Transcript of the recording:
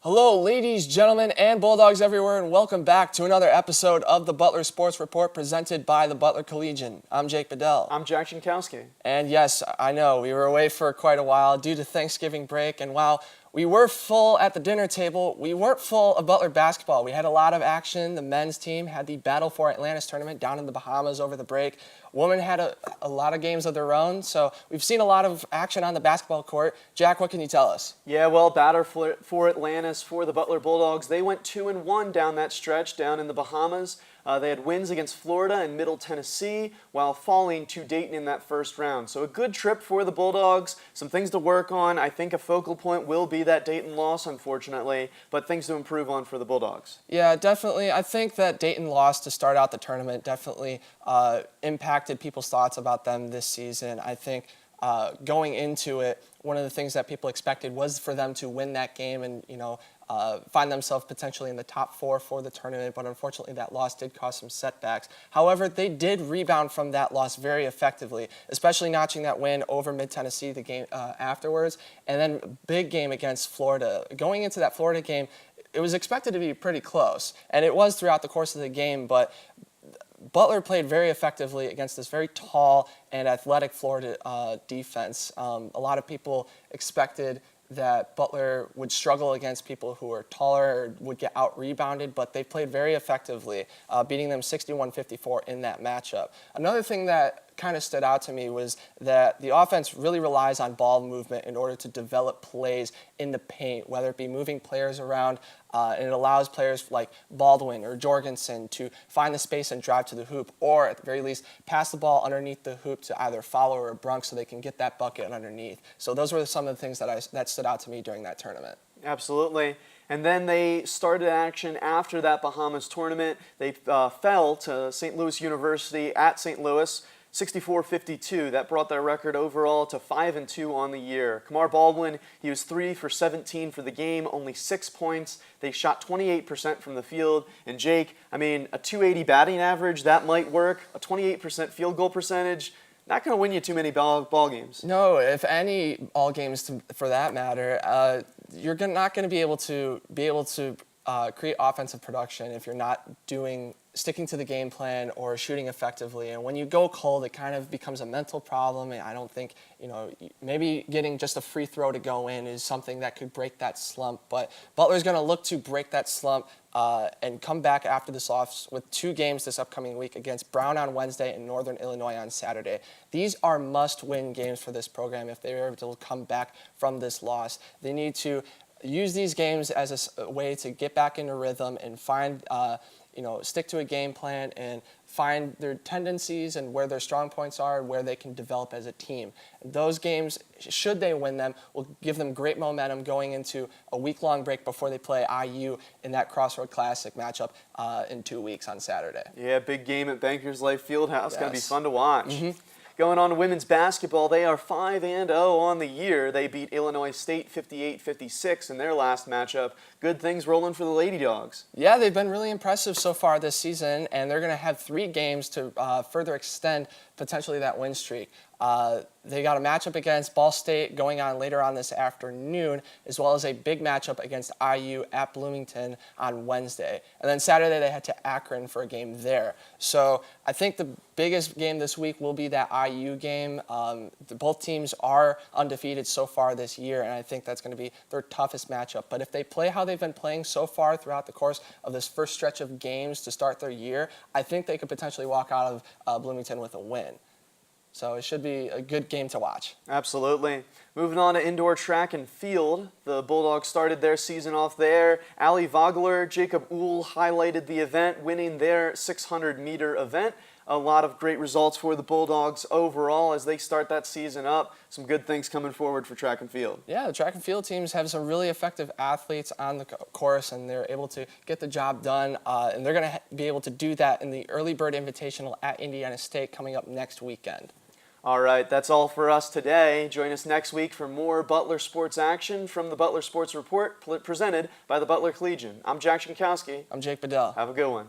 Hello, ladies, gentlemen, and Bulldogs everywhere, and welcome back to another episode of the Butler Sports Report presented by the Butler Collegian. I'm Jake Bedell. I'm Jack Jankowski. And yes, I know, we were away for quite a while due to Thanksgiving break, and while we were full at the dinner table, we weren't full of Butler basketball. We had a lot of action. The men's team had the Battle for Atlantis tournament down in the Bahamas over the break. Women had a lot of games of their own, so we've seen a lot of action on the basketball court. Jack, what can you tell us? Yeah, well, Battle for Atlantis for the Butler Bulldogs. They went 2-1 down that stretch down in the Bahamas. They had wins against Florida and Middle Tennessee while falling to Dayton in that first round. So a good trip for the Bulldogs, some things to work on. I think a focal point will be that Dayton loss, unfortunately, but things to improve on for the Bulldogs. Yeah, definitely. I think that Dayton loss to start out the tournament definitely impacted people's thoughts about them this season. I think going into it, one of the things that people expected was for them to win that game and, find themselves potentially in the top four for the tournament, but unfortunately that loss did cause some setbacks. However, they did rebound from that loss very effectively, especially notching that win over Mid-Tennessee the game afterwards, and then big game against Florida. Going into that Florida game, it was expected to be pretty close, and it was throughout the course of the game, but Butler played very effectively against this very tall and athletic Florida defense. A lot of people expected that Butler would struggle against people who are taller or would get out-rebounded, but they played very effectively, beating them 61-54 in that matchup. Another thing that kind of stood out to me was that the offense really relies on ball movement in order to develop plays in the paint, whether it be moving players around, and it allows players like Baldwin or Jorgensen to find the space and drive to the hoop, or at the very least, pass the ball underneath the hoop to either Fowler or Brunk so they can get that bucket underneath. So those were some of the things that stood out to me during that tournament. Absolutely. And then they started action after that Bahamas tournament. They fell to St. Louis University at St. Louis, 64-52. That brought their record overall to 5-2 on the year. Kamar Baldwin, he was 3 for 17 for the game, only 6 points. They shot 28% from the field. And Jake, a 280 batting average, that might work. A 28% field goal percentage, not going to win you too many ball games. No, if any ball games for that matter, you're not going to be able to create offensive production if you're not sticking to the game plan or shooting effectively. And when you go cold, it kind of becomes a mental problem. And I don't think, maybe getting just a free throw to go in is something that could break that slump. But Butler's going to look to break that slump and come back after this loss with 2 games this upcoming week against Brown on Wednesday and Northern Illinois on Saturday. These are must-win games for this program if they're able to come back from this loss. They need to use these games as a way to get back into rhythm and find stick to a game plan and find their tendencies and where their strong points are and where they can develop as a team. Those games, should they win them, will give them great momentum going into a week-long break before they play IU in that Crossroad Classic matchup in 2 weeks on Saturday. Yeah, big game at Bankers Life Fieldhouse. Yes. Going to be fun to watch. Mm-hmm. Going on to women's basketball, they are 5-0 on the year. They beat Illinois State 58-56 in their last matchup. Good things rolling for the Lady Dogs. Yeah, they've been really impressive so far this season, and they're going to have 3 games to further extend potentially that win streak. They got a matchup against Ball State going on later on this afternoon, as well as a big matchup against IU at Bloomington on Wednesday. And then Saturday they head to Akron for a game there. So I think the biggest game this week will be that IU game. Both teams are undefeated so far this year, and I think that's going to be their toughest matchup. But if they play how they've been playing so far throughout the course of this first stretch of games to start their year, I think they could potentially walk out of Bloomington with a win. So it should be a good game to watch. Absolutely. Moving on to indoor track and field. The Bulldogs started their season off there. Ali Vogler, Jacob Uhl highlighted the event, winning their 600-meter event. A lot of great results for the Bulldogs overall as they start that season up. Some good things coming forward for track and field. Yeah, the track and field teams have some really effective athletes on the course, and they're able to get the job done. And they're going to be able to do that in the Early Bird Invitational at Indiana State coming up next weekend. All right, that's all for us today. Join us next week for more Butler sports action from the Butler Sports Report presented by the Butler Collegian. I'm Jack Jankowski. I'm Jake Bedell. Have a good one.